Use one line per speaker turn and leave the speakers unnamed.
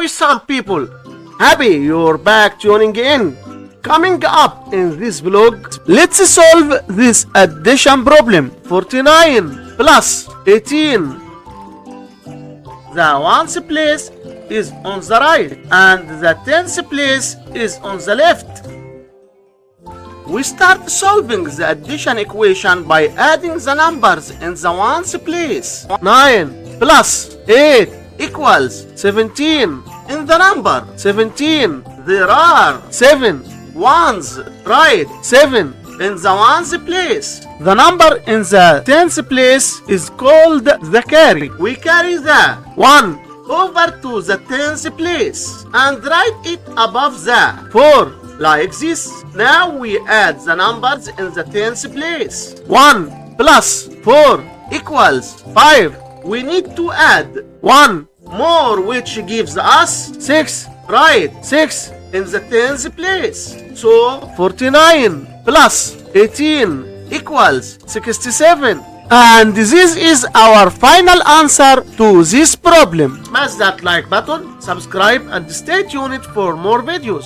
some people. Happy you're back tuning in. Coming up in this vlog, let's solve this addition problem. 49 plus 18. The ones place is on the right and the tens place is on the left. We start solving the addition equation by adding the numbers in the ones place. 9 plus 8 equals 17. In the number 17, there are 7 ones, right? 7 in the ones place. The number in the tens place is called the carry. We carry the 1 over to the tens place and write it above the 4 like this. Now we add the numbers in the tens place. 1 plus 4 equals 5. We need to add 1 more, which gives us 6, right? 6 in the tens place. So 49 plus 18 equals 67. And this is our final answer to this problem. Smash that like button, subscribe, and stay tuned for more videos.